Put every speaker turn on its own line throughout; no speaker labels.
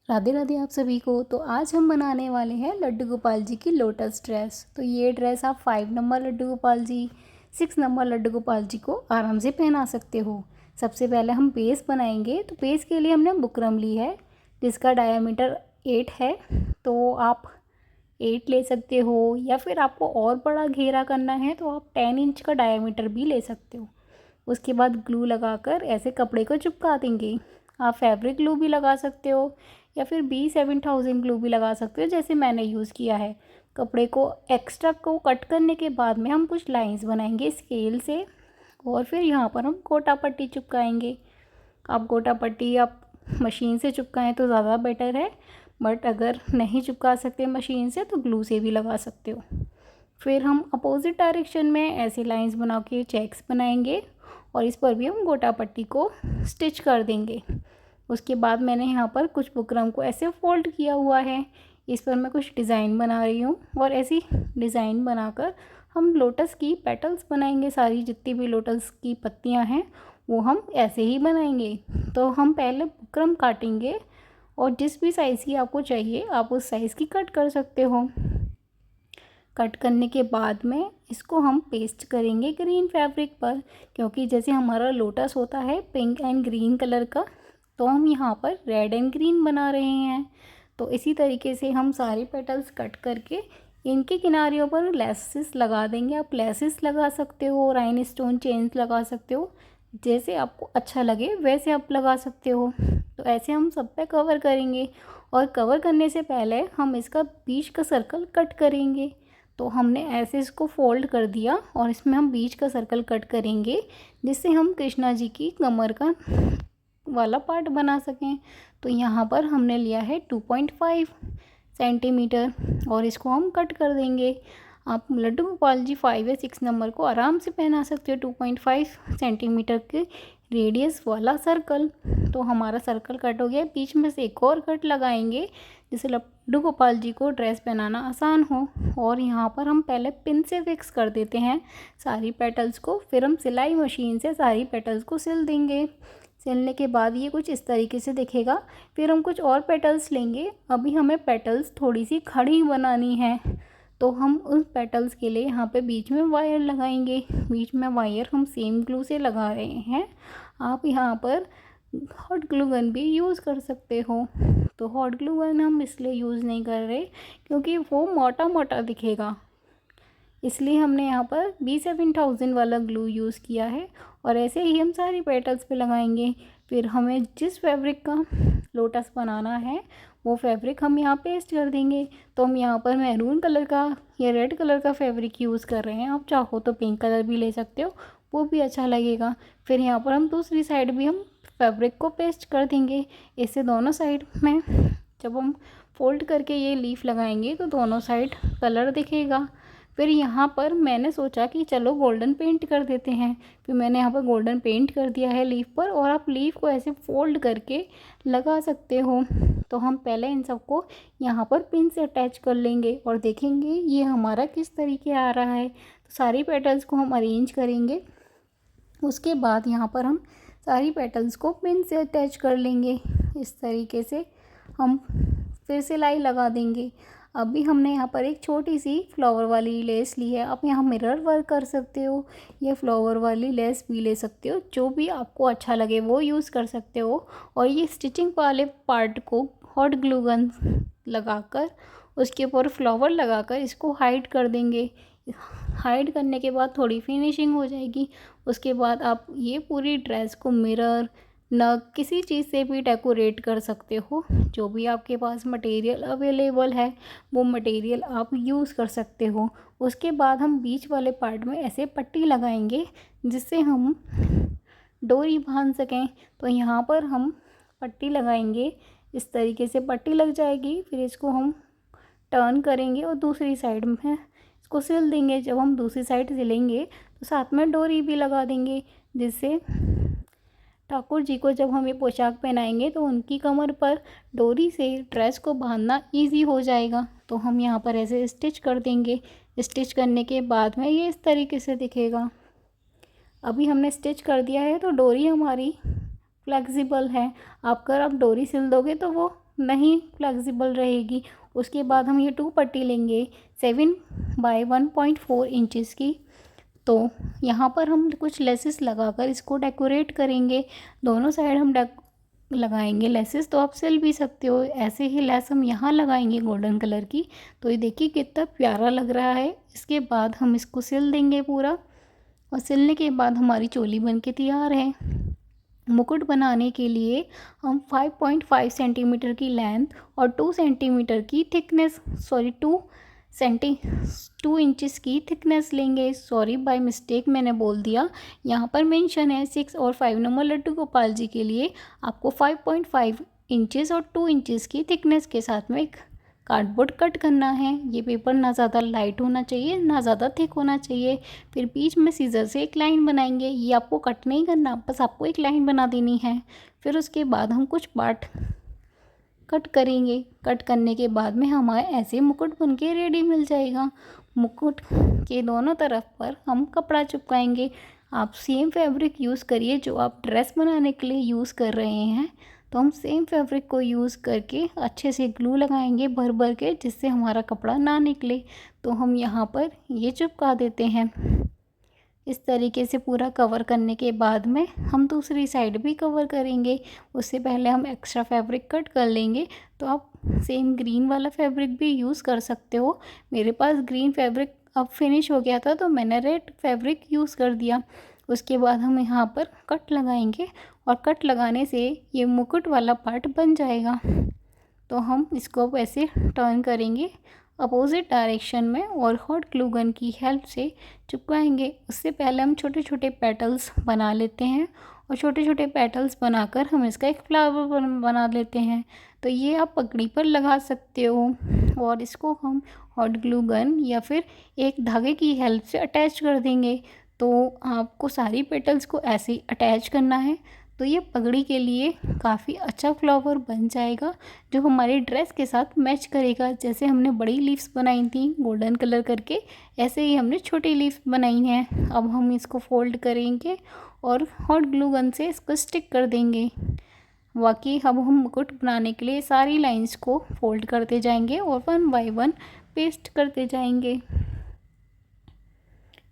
राधे राधे आप सभी को। तो आज हम बनाने वाले हैं लड्डू गोपाल जी की लोटस ड्रेस। तो ये ड्रेस आप 5 नंबर लड्डू गोपाल जी, 6 नंबर लड्डू गोपाल जी को आराम से पहना सकते हो। सबसे पहले हम बेस बनाएंगे। तो बेस के लिए हमने बुकरम ली है जिसका डायामीटर 8 है। तो आप 8 ले सकते हो, या फिर आपको और बड़ा घेरा करना है तो आप 10 इंच का डायामीटर भी ले सकते हो। उसके बाद ग्लू लगाकर ऐसे कपड़े को चिपका देंगे। आप फैब्रिक ग्लू भी लगा सकते हो, या फिर B7000 ग्लू भी लगा सकते हो जैसे मैंने यूज़ किया है। कपड़े को एक्स्ट्रा को कट करने के बाद में हम कुछ लाइंस बनाएंगे स्केल से, और फिर यहाँ पर हम गोटा पट्टी चिपकाएंगे। आप गोटा पट्टी आप मशीन से चिपकाएं तो ज़्यादा बेटर है, बट अगर नहीं चिपका सकते मशीन से तो ग्लू से भी लगा सकते हो। फिर हम अपोजिट डायरेक्शन में ऐसे लाइंस बना के चेक्स बनाएंगे, और इस पर भी हम गोटा पट्टी को स्टिच कर देंगे। उसके बाद मैंने यहाँ पर कुछ बुकरम को ऐसे फोल्ड किया हुआ है। इस पर मैं कुछ डिज़ाइन बना रही हूँ, और ऐसी डिज़ाइन बनाकर हम लोटस की पेटल्स बनाएंगे। सारी जितनी भी लोटस की पत्तियाँ हैं वो हम ऐसे ही बनाएंगे। तो हम पहले बुकरम काटेंगे, और जिस भी साइज़ की आपको चाहिए आप उस साइज़ की कट कर सकते हो। कट करने के बाद में इसको हम पेस्ट करेंगे ग्रीन फैब्रिक पर, क्योंकि जैसे हमारा लोटस होता है पिंक एंड ग्रीन कलर का, तो हम यहाँ पर रेड एंड ग्रीन बना रहे हैं। तो इसी तरीके से हम सारे पेटल्स कट करके इनके किनारियों पर लेसेस लगा देंगे। आप लेसेस लगा सकते हो, राइन स्टोन चेन्स लगा सकते हो, जैसे आपको अच्छा लगे वैसे आप लगा सकते हो। तो ऐसे हम सब पे कवर करेंगे, और कवर करने से पहले हम इसका बीच का सर्कल कट करेंगे। तो हमने ऐसे इसको फोल्ड कर दिया, और इसमें हम बीच का सर्कल कट करेंगे जिससे हम कृष्णा जी की कमर का वाला पार्ट बना सकें। तो यहाँ पर हमने लिया है 2.5 सेंटीमीटर, और इसको हम कट कर देंगे। आप लड्डू गोपाल जी 5 या 6 नंबर को आराम से पहना सकते हो 2.5 सेंटीमीटर के रेडियस वाला सर्कल। तो हमारा सर्कल कट हो गया। बीच में से एक और कट लगाएंगे जिससे लड्डू गोपाल जी को ड्रेस पहनाना आसान हो। और यहाँ पर हम पहले पिन से फिक्स कर देते हैं सारी पेटल्स को, फिर हम सिलाई मशीन से सारी पेटल्स को सिल देंगे। सिलने के बाद ये कुछ इस तरीके से दिखेगा। फिर हम कुछ और पेटल्स लेंगे। अभी हमें पेटल्स थोड़ी सी खड़ी बनानी है, तो हम उस पेटल्स के लिए यहाँ पे बीच में वायर लगाएंगे। बीच में वायर हम सेम ग्लू से लगा रहे हैं। आप यहाँ पर हॉट ग्लू गन भी यूज़ कर सकते हो। तो हॉट ग्लू गन हम इसलिए यूज़ नहीं कर रहे क्योंकि वो मोटा मोटा दिखेगा, इसलिए हमने यहाँ पर B7000 वाला ग्लू यूज़ किया है। और ऐसे ही हम सारी पेटल्स पे लगाएंगे। फिर हमें जिस फैब्रिक का लोटस बनाना है वो फैब्रिक हम यहाँ पेस्ट कर देंगे। तो हम यहाँ पर मैरून कलर का या रेड कलर का फैब्रिक यूज़ कर रहे हैं। आप चाहो तो पिंक कलर भी ले सकते हो, वो भी अच्छा लगेगा। फिर यहाँ पर हम दूसरी साइड भी हम फैब्रिक को पेस्ट कर देंगे। इससे दोनों साइड में जब हम फोल्ड करके ये लीफ लगाएंगे तो दोनों साइड कलर दिखेगा। फिर यहाँ पर मैंने सोचा कि चलो गोल्डन पेंट कर देते हैं। फिर मैंने यहाँ पर गोल्डन पेंट कर दिया है लीफ पर, और आप लीफ को ऐसे फोल्ड करके लगा सकते हो। तो हम पहले इन सबको यहाँ पर पिन से अटैच कर लेंगे, और देखेंगे ये हमारा किस तरीके आ रहा है। तो सारी पेटल्स को हम अरेंज करेंगे। उसके बाद यहाँ पर हम सारी पेटल्स को पिन से अटैच कर लेंगे। इस तरीके से हम फिर सिलाई लगा देंगे। अभी हमने यहाँ पर एक छोटी सी फ्लावर वाली लेस ली है। आप यहाँ मिरर वर्क कर सकते हो, या फ्लावर वाली लेस भी ले सकते हो, जो भी आपको अच्छा लगे वो यूज़ कर सकते हो। और ये स्टिचिंग वाले पार्ट को हॉट ग्लू गन लगाकर उसके ऊपर फ्लावर लगाकर इसको हाइड कर देंगे। हाइड करने के बाद थोड़ी फिनिशिंग हो जाएगी। उसके बाद आप ये पूरी ड्रेस को मिरर नग किसी चीज़ से भी डेकोरेट कर सकते हो। जो भी आपके पास मटेरियल अवेलेबल है वो मटेरियल आप यूज़ कर सकते हो। उसके बाद हम बीच वाले पार्ट में ऐसे पट्टी लगाएंगे जिससे हम डोरी बांध सकें। तो यहाँ पर हम पट्टी लगाएंगे, इस तरीके से पट्टी लग जाएगी। फिर इसको हम टर्न करेंगे और दूसरी साइड में इसको सिल देंगे। जब हम दूसरी साइड सिलेंगे तो साथ में डोरी भी लगा देंगे, जिससे ठाकुर जी को जब हम ये पोशाक पहनाएंगे तो उनकी कमर पर डोरी से ड्रेस को बांधना इजी हो जाएगा। तो हम यहाँ पर ऐसे स्टिच कर देंगे। स्टिच करने के बाद में ये इस तरीके से दिखेगा। अभी हमने स्टिच कर दिया है तो डोरी हमारी फ्लेक्सिबल है। आप अगर आप डोरी सिल दोगे तो वो नहीं फ्लेक्सिबल रहेगी। उसके बाद हम ये 2 पट्टी लेंगे 7 बाय 1.4 इंचज़ की। तो यहाँ पर हम कुछ लेसेस लगाकर इसको डेकोरेट करेंगे। दोनों साइड हम लगाएंगे लेसेस, तो आप सिल भी सकते हो। ऐसे ही लेस हम यहाँ लगाएंगे गोल्डन कलर की। तो ये देखिए कितना प्यारा लग रहा है। इसके बाद हम इसको सिल देंगे पूरा, और सिलने के बाद हमारी चोली बन के तैयार है। मुकुट बनाने के लिए हम 5.5 सेंटीमीटर की लेंथ और 2 सेंटीमीटर की थिकनेस, सॉरी 2 इंचेस की थिकनेस लेंगे। सॉरी बाय मिस्टेक मैंने बोल दिया। यहाँ पर मेंशन है 6 और 5 नंबर लड्डू गोपाल जी के लिए आपको 5.5 इंचेस और 2 इंचेस की थिकनेस के साथ में एक कार्डबोर्ड कट करना है। ये पेपर ना ज़्यादा लाइट होना चाहिए ना ज़्यादा थिक होना चाहिए। फिर बीच में सीजर से एक लाइन बनाएंगे। ये आपको कट नहीं करना, बस आपको एक लाइन बना देनी है। फिर उसके बाद हम कुछ पार्ट कट करेंगे। कट करने के बाद में हमारे ऐसे मुकुट बन के रेडी मिल जाएगा। मुकुट के दोनों तरफ पर हम कपड़ा चिपकाएंगे। आप सेम फैब्रिक यूज़ करिए जो आप ड्रेस बनाने के लिए यूज़ कर रहे हैं। तो हम सेम फैब्रिक को यूज़ करके अच्छे से ग्लू लगाएंगे भर भर के, जिससे हमारा कपड़ा ना निकले। तो हम यहाँ पर ये चिपका देते हैं। इस तरीके से पूरा कवर करने के बाद में हम दूसरी साइड भी कवर करेंगे। उससे पहले हम एक्स्ट्रा फैब्रिक कट कर लेंगे। तो आप सेम ग्रीन वाला फैब्रिक भी यूज़ कर सकते हो। मेरे पास ग्रीन फैब्रिक अब फिनिश हो गया था तो मैंने रेड फैब्रिक यूज़ कर दिया। उसके बाद हम यहाँ पर कट लगाएंगे, और कट लगाने से ये मुकुट वाला पार्ट बन जाएगा। तो हम इसको ऐसे टर्न करेंगे अपोजिट डायरेक्शन में, और हॉट ग्लू गन की हेल्प से चिपकाएंगे। उससे पहले हम छोटे छोटे पेटल्स बना लेते हैं, और छोटे छोटे पेटल्स बनाकर हम इसका एक फ्लावर बना लेते हैं। तो ये आप पगड़ी पर लगा सकते हो, और इसको हम हॉट ग्लू गन या फिर एक धागे की हेल्प से अटैच कर देंगे। तो आपको सारी पेटल्स को ऐसे ही अटैच करना है। तो ये पगड़ी के लिए काफ़ी अच्छा फ्लावर बन जाएगा, जो हमारी ड्रेस के साथ मैच करेगा। जैसे हमने बड़ी लीव्स बनाई थी गोल्डन कलर करके, ऐसे ही हमने छोटी लीव्स बनाई हैं। अब हम इसको फोल्ड करेंगे और हॉट ग्लू गन से इसको स्टिक कर देंगे। बाकी अब हम मुकुट बनाने के लिए सारी लाइंस को फोल्ड करते जाएंगे और 1 बाय 1 पेस्ट करते जाएंगे।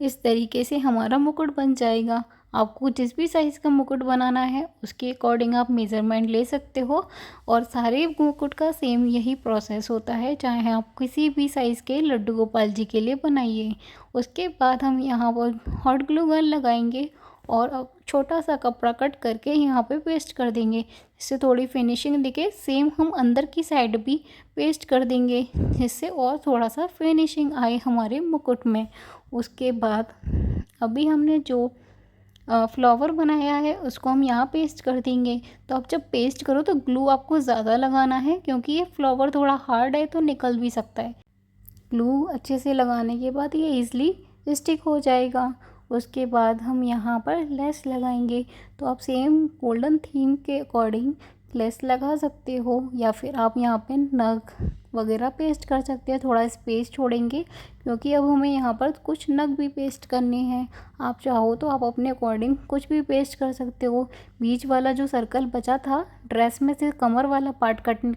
इस तरीके से हमारा मुकुट बन जाएगा। आपको जिस भी साइज़ का मुकुट बनाना है उसके अकॉर्डिंग आप मेज़रमेंट ले सकते हो, और सारे मुकुट का सेम यही प्रोसेस होता है, चाहे आप किसी भी साइज़ के लड्डू गोपाल जी के लिए बनाइए। उसके बाद हम यहाँ पर हॉट ग्लू गन लगाएंगे, और अब छोटा सा कपड़ा कट करके यहाँ पे पेस्ट कर देंगे, जिससे थोड़ी फिनिशिंग दिखे। सेम हम अंदर की साइड भी पेस्ट कर देंगे, जिससे और थोड़ा सा फिनिशिंग आए हमारे मुकुट में। उसके बाद अभी हमने जो फ्लावर बनाया है उसको हम यहाँ पेस्ट कर देंगे। तो आप जब पेस्ट करो तो ग्लू आपको ज़्यादा लगाना है, क्योंकि ये फ्लावर थोड़ा हार्ड है तो निकल भी सकता है। ग्लू अच्छे से लगाने के बाद ये ईज़िली स्टिक हो जाएगा। उसके बाद हम यहाँ पर लेस लगाएंगे। तो आप सेम गोल्डन थीम के अकॉर्डिंग लेस लगा सकते हो, या फिर आप यहाँ पे नग वगैरह पेस्ट कर सकते हैं। थोड़ा स्पेस छोड़ेंगे, क्योंकि अब हमें यहाँ पर कुछ नग भी पेस्ट करने हैं। आप चाहो तो आप अपने अकॉर्डिंग कुछ भी पेस्ट कर सकते हो। बीच वाला जो सर्कल बचा था ड्रेस में से कमर वाला पार्ट कट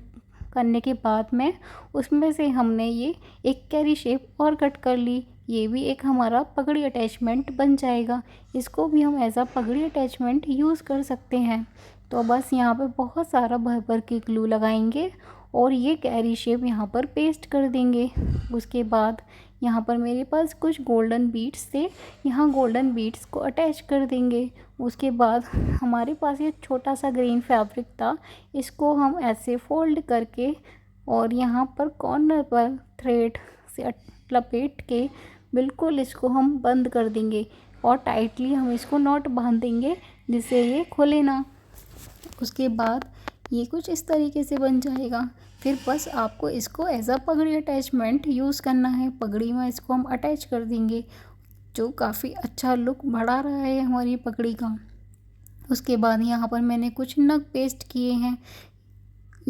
करने के बाद में, उसमें से हमने ये एक कैरी शेप और कट कर ली। ये भी एक हमारा पगड़ी अटैचमेंट बन जाएगा। इसको भी हम एज अ पगड़ी अटैचमेंट यूज़ कर सकते हैं। तो बस यहाँ पे बहुत सारा भर भर के ग्लू लगाएंगे, और ये कैरी शेप यहाँ पर पेस्ट कर देंगे। उसके बाद यहाँ पर मेरे पास कुछ गोल्डन बीड्स थे, यहाँ गोल्डन बीड्स को अटैच कर देंगे। उसके बाद हमारे पास ये छोटा सा ग्रीन फैब्रिक था, इसको हम ऐसे फोल्ड करके और यहाँ पर कॉर्नर पर थ्रेड से लपेट के बिल्कुल इसको हम बंद कर देंगे, और टाइटली हम इसको नॉट बांध देंगे जिससे ये खुले ना। उसके बाद ये कुछ इस तरीके से बन जाएगा। फिर बस आपको इसको एज अ पगड़ी अटैचमेंट यूज़ करना है। पगड़ी में इसको हम अटैच कर देंगे, जो काफ़ी अच्छा लुक बढ़ा रहा है हमारी पगड़ी का। उसके बाद यहाँ पर मैंने कुछ नग पेस्ट किए हैं।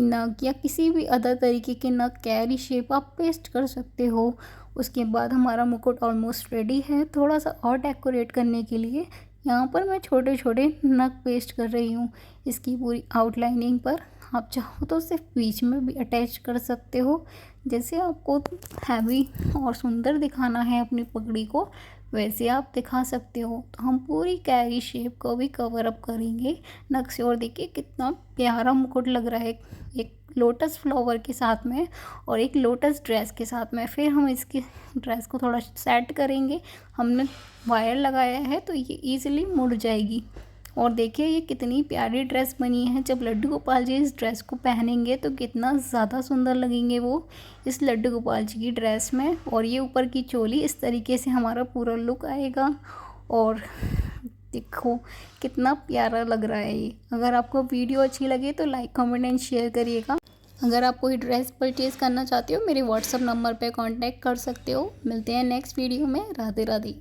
नग या किसी भी अदर तरीके के नग कैरी शेप आप पेस्ट कर सकते हो। उसके बाद हमारा मुकुट ऑलमोस्ट रेडी है। थोड़ा सा और डेकोरेट करने के लिए यहाँ पर मैं छोटे छोटे नग पेस्ट कर रही हूँ। इसकी पूरी आउटलाइनिंग पर आप चाहो तो सिर्फ बीच में भी अटैच कर सकते हो। जैसे आपको हैवी और सुंदर दिखाना है अपनी पगड़ी को, वैसे आप दिखा सकते हो। तो हम पूरी कैरी शेप को भी कवर अप करेंगे नक्शे। और देखिए कितना प्यारा मुकुट लग रहा है एक लोटस फ्लावर के साथ में और एक लोटस ड्रेस के साथ में। फिर हम इसकी ड्रेस को थोड़ा सेट करेंगे। हमने वायर लगाया है तो ये इजीली मुड़ जाएगी। और देखिए ये कितनी प्यारी ड्रेस बनी है। जब लड्डू गोपाल जी इस ड्रेस को पहनेंगे तो कितना ज़्यादा सुंदर लगेंगे वो इस लड्डू गोपाल जी की ड्रेस में। और ये ऊपर की चोली, इस तरीके से हमारा पूरा लुक आएगा। और देखो कितना प्यारा लग रहा है ये। अगर आपको वीडियो अच्छी लगे तो लाइक कमेंट एंड शेयर करिएगा। अगर आप कोई ड्रेस परचेज़ करना चाहते हो मेरे व्हाट्सअप नंबर पे कांटेक्ट कर सकते हो। मिलते हैं नेक्स्ट वीडियो में। राधे राधे।